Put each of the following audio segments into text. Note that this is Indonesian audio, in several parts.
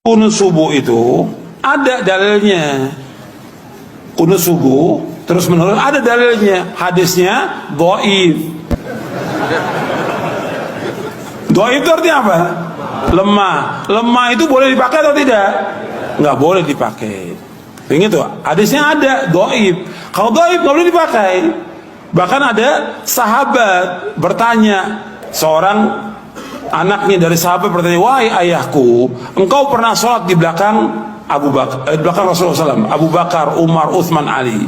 kunut subuh itu ada dalilnya. Kunut subuh terus menerus ada dalilnya, hadisnya dhaif. Dhaif itu artinya apa? Lemah. Lemah itu boleh dipakai atau tidak? Nggak boleh dipakai. Begitu, hadisnya ada dhaif. Kalau dhaif nggak boleh dipakai. Bahkan ada sahabat bertanya, seorang anaknya dari sahabat bertanya, wahai ayahku, engkau pernah sholat di belakang Abu Bakar, di belakang Rasulullah SAW, Abu Bakar, Umar, Utsman, Ali,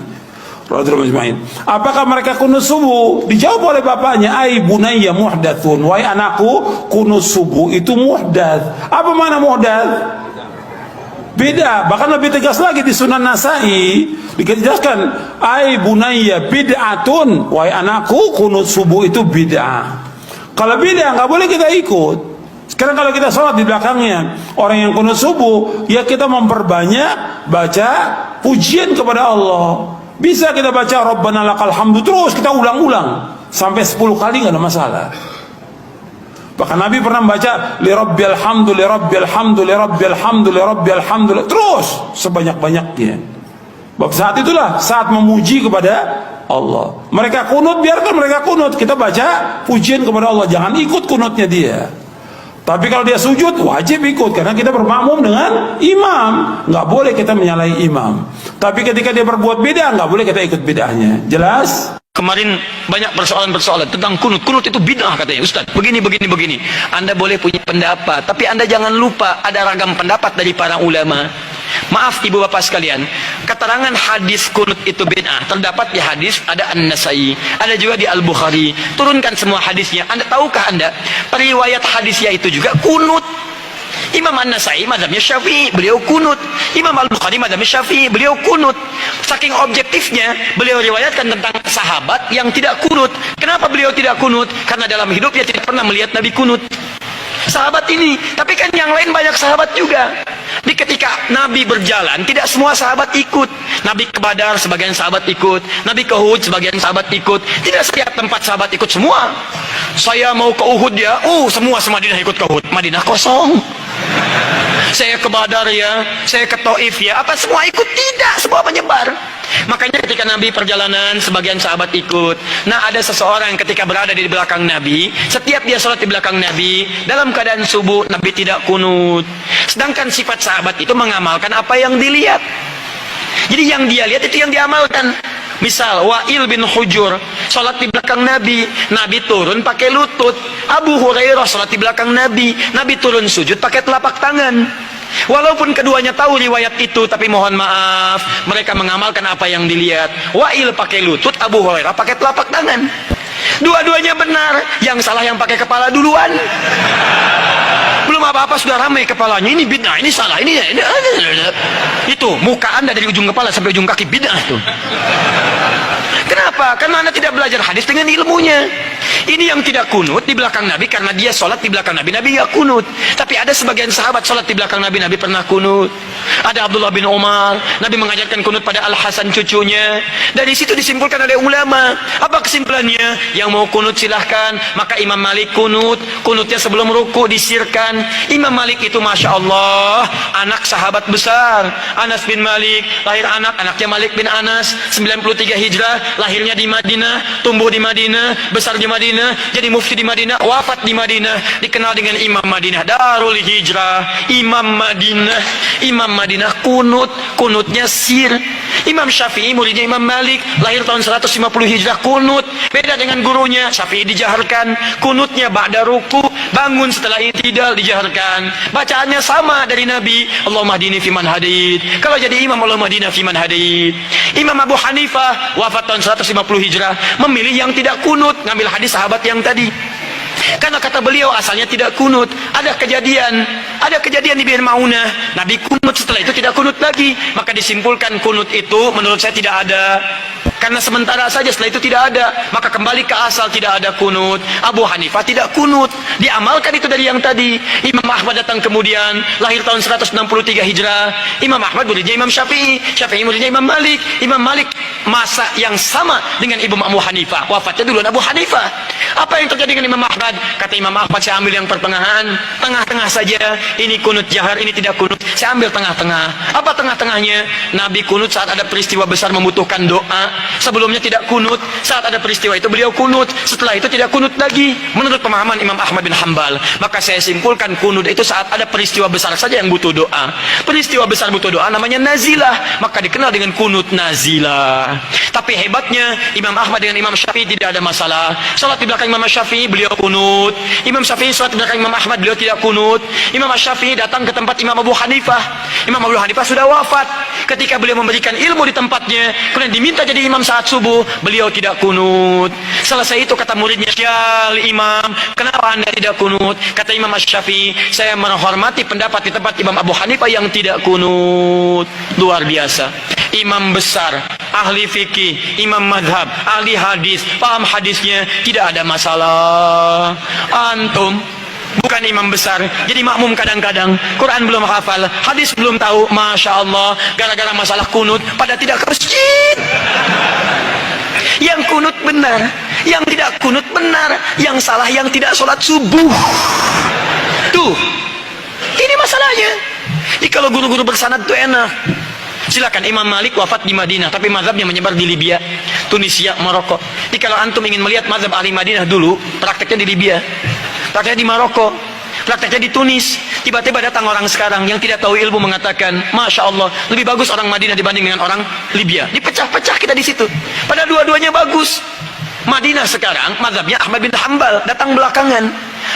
radhiyallahu anhum. Apakah mereka kunut subuh? Dijawab oleh bapaknya, ai bunayya muhdatsun, wahai anakku, kunut subuh itu muhdats. Apa makna muhdats? Beda. Bahkan lebih tegas lagi di Sunan Nasai dijelaskan, ai bunayya bid'atun, wahai anakku, kunut subuh itu bid'ah. Kalau beda nggak boleh kita ikut. Sekarang kalau kita sholat di belakangnya orang yang kunut subuh, ya kita memperbanyak baca pujian kepada Allah. Bisa kita baca Rabbana lakal hamdu terus kita ulang-ulang sampai 10 kali nggak ada masalah. Bahkan Nabi pernah membaca li rabbil hamdu li rabbil hamdu li rabbil hamdu li rabbil hamdu terus sebanyak-banyaknya. Bab saat itulah saat memuji kepada Allah. Mereka kunut, biarkan mereka kunut. Kita baca pujian kepada Allah, jangan ikut kunutnya dia. Tapi kalau dia sujud, wajib ikut karena kita bermakmum dengan imam. Nggak boleh kita menyalahi imam. Tapi ketika dia berbuat beda, nggak boleh kita ikut bid'ahnya. Jelas? Kemarin banyak persoalan-persoalan tentang kunut. Kunut itu bid'ah katanya, Ustaz. Begini. Anda boleh punya pendapat, tapi Anda jangan lupa ada ragam pendapat dari para ulama. Maaf ibu bapak sekalian, keterangan hadis kunut itu bid'ah terdapat di hadis ada An-Nasai, ada juga di Al-Bukhari. Turunkan semua hadisnya. Anda tahukah Anda periwayat hadisnya itu juga kunut? Imam An-Nasai mazhabnya Syafi'i, beliau kunut. Imam Al-Bukhari mazhabnya Syafi'i, beliau kunut. Saking objektifnya, beliau riwayatkan tentang sahabat yang tidak kunut. Kenapa beliau tidak kunut? Karena dalam hidupnya tidak pernah melihat Nabi kunut. Sahabat ini, tapi kan yang lain banyak sahabat juga. Di ketika Nabi berjalan, tidak semua sahabat ikut. Nabi ke Badar, sebagian sahabat ikut. Nabi ke Uhud, sebagian sahabat ikut. Tidak setiap tempat sahabat ikut semua. Saya mau ke Uhud ya, semua Madinah ikut ke Uhud. Madinah kosong. Saya ke Badar ya, saya ke Taif ya, apa semua ikut? Tidak, semua menyebar. Makanya ketika Nabi perjalanan, sebagian sahabat ikut. Nah, ada seseorang ketika berada di belakang Nabi, setiap dia sholat di belakang Nabi, dalam keadaan subuh, Nabi tidak kunut. Sedangkan sifat sahabat itu mengamalkan apa yang dilihat. Jadi yang dia lihat itu yang diamalkan. Misal Wa'il bin Hujur sholat di belakang Nabi, Nabi turun pakai lutut. Abu Hurairah sholat di belakang Nabi, Nabi turun sujud pakai telapak tangan. Walaupun keduanya tahu riwayat itu, tapi mohon maaf, mereka mengamalkan apa yang dilihat. Wa'il pakai lutut, Abu Hurairah pakai telapak tangan. Dua-duanya benar, yang salah yang pakai kepala duluan. Belum apa-apa sudah ramai kepalanya, ini bid'ah, ini salah, ini itu muka Anda dari ujung kepala sampai ujung kaki bid'ah tuh. Kenapa? Karena Anda tidak belajar hadis dengan ilmunya. Ini yang tidak kunut di belakang Nabi karena dia sholat di belakang Nabi, Nabi nggak kunut. Tapi ada sebagian sahabat sholat di belakang Nabi, Nabi pernah kunut. Ada Abdullah bin Umar, Nabi mengajarkan kunut pada Al-Hasan cucunya. Dari situ disimpulkan oleh ulama. Apa kesimpulannya? Yang mau kunut silahkan. Maka Imam Malik kunut, kunutnya sebelum ruku disirkan. Imam Malik itu Masya Allah, anak sahabat besar. Anas bin Malik, lahir anaknya Malik bin Anas, 93 Hijrah, lahirnya di Madinah, tumbuh di Madinah, besar di Madinah, jadi mufti di Madinah, wafat di Madinah, dikenal dengan Imam Madinah, Darul Hijrah, Imam Madinah. Imam Madinah kunut, kunutnya sir. Imam Syafi'i muridnya Imam Malik, lahir tahun 150 Hijrah, kunut. Beda dengan gurunya, Syafi'i dijaharkan, kunutnya ba'da ruku, bangun setelah i'tidal dijaharkan. Bacaannya sama dari Nabi, Allahumma hdini fiman hadid. Kalau jadi imam, Allahumma hdina fiman hadid. Imam Abu Hanifah wafat tahun 150 Hijrah, memilih yang tidak kunut, ngambil hadis sahabat yang tadi. Karena kata beliau asalnya tidak kunut. Ada kejadian di Bir Maunah, Nabi kunut, setelah itu tidak kunut lagi. Maka disimpulkan kunut itu menurut saya tidak ada. Karena sementara saja, setelah itu tidak ada. Maka kembali ke asal, tidak ada kunut. Abu Hanifah tidak kunut. Diamalkan itu dari yang tadi. Imam Ahmad datang kemudian, lahir tahun 163 Hijrah. Imam Ahmad muridnya Imam Syafi'i. Syafi'i muridnya Imam Malik. Imam Malik masa yang sama dengan Imam Abu Hanifah. Wafatnya duluan Abu Hanifah. Apa yang terjadi dengan Imam Ahmad? Kata Imam Ahmad, saya ambil yang pertengahan. Tengah-tengah saja. Ini kunut jahar, ini tidak kunut. Saya ambil tengah-tengah. Apa tengah-tengahnya? Nabi kunut saat ada peristiwa besar membutuhkan doa. Sebelumnya tidak kunut, saat ada peristiwa itu beliau kunut, setelah itu tidak kunut lagi. Menurut pemahaman Imam Ahmad bin Hanbal, maka saya simpulkan kunut itu saat ada peristiwa besar saja yang butuh doa. Peristiwa besar butuh doa namanya nazilah, maka dikenal dengan kunut nazilah. Tapi hebatnya Imam Ahmad dengan Imam Syafi'i tidak ada masalah. Salat di belakang Imam Syafi'i beliau kunut. Imam Syafi'i salat di belakang Imam Ahmad beliau tidak kunut. Imam Syafi'i datang ke tempat Imam Abu Hanifah. Imam Abu Hanifah sudah wafat. Ketika beliau memberikan ilmu di tempatnya, kemudian diminta jadi imam saat subuh, beliau tidak kunut. Selesai itu kata muridnya, "Ya Imam, kenapa Anda tidak kunut?" Kata Imam Syafi'i, "Saya menghormati pendapat di tempat Imam Abu Hanifah yang tidak kunut." Luar biasa. Imam besar, ahli fikih, imam madhab, ahli hadis, paham hadisnya, tidak ada masalah. Antum bukan imam besar, jadi makmum kadang-kadang, Quran belum hafal, hadis belum tahu, Masya Allah, gara-gara masalah kunut pada tidak ke masjid. Yang kunut benar, yang tidak kunut benar, yang salah yang tidak sholat subuh. Tuh, ini masalahnya. Jadi kalau guru-guru bersanad itu enak. Silakan, Imam Malik wafat di Madinah, tapi mazhabnya menyebar di Libya, Tunisia, Maroko. Jadi kalau antum ingin melihat mazhab ahli Madinah dulu, prakteknya di Libya, prakteknya di Maroko, prakteknya di Tunis. Tiba-tiba datang orang sekarang yang tidak tahu ilmu mengatakan, Masya Allah, lebih bagus orang Madinah dibanding dengan orang Libya. Dipecah-pecah kita di situ. Padahal dua-duanya bagus. Madinah sekarang mazhabnya Ahmad bin Hanbal, datang belakangan.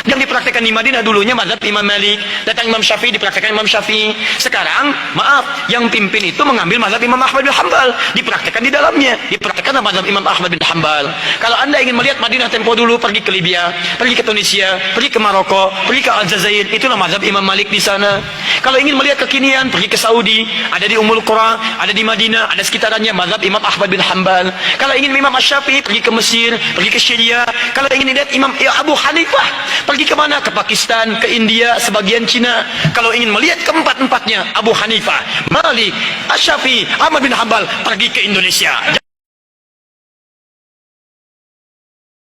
Yang dipraktekkan di Madinah dulunya mazhab Imam Malik, datang Imam Syafi'i, dipraktekkan Imam Syafi'i. Sekarang, maaf, yang pimpin itu mengambil mazhab Imam Ahmad bin Hanbal, dipraktekkan di dalamnya, dipraktekkan mazhab Imam Ahmad bin Hanbal. Kalau Anda ingin melihat Madinah tempo dulu, pergi ke Libya, pergi ke Tunisia, pergi ke Maroko, pergi ke Aljazair, itulah mazhab Imam Malik di sana. Kalau ingin melihat kekinian, pergi ke Saudi, ada di Ummul Qura, ada di Madinah, ada sekitarannya mazhab Imam Ahmad bin Hanbal. Kalau ingin Imam Syafi'i, pergi ke Mesir, pergi ke Syria. Kalau ingin lihat Imam Abu Hanifah, pergi ke mana? Ke Pakistan, ke India, sebagian Cina. Kalau ingin melihat keempat-empatnya, Abu Hanifah, Malik, Syafi'i, Ahmad bin Hanbal, pergi ke Indonesia.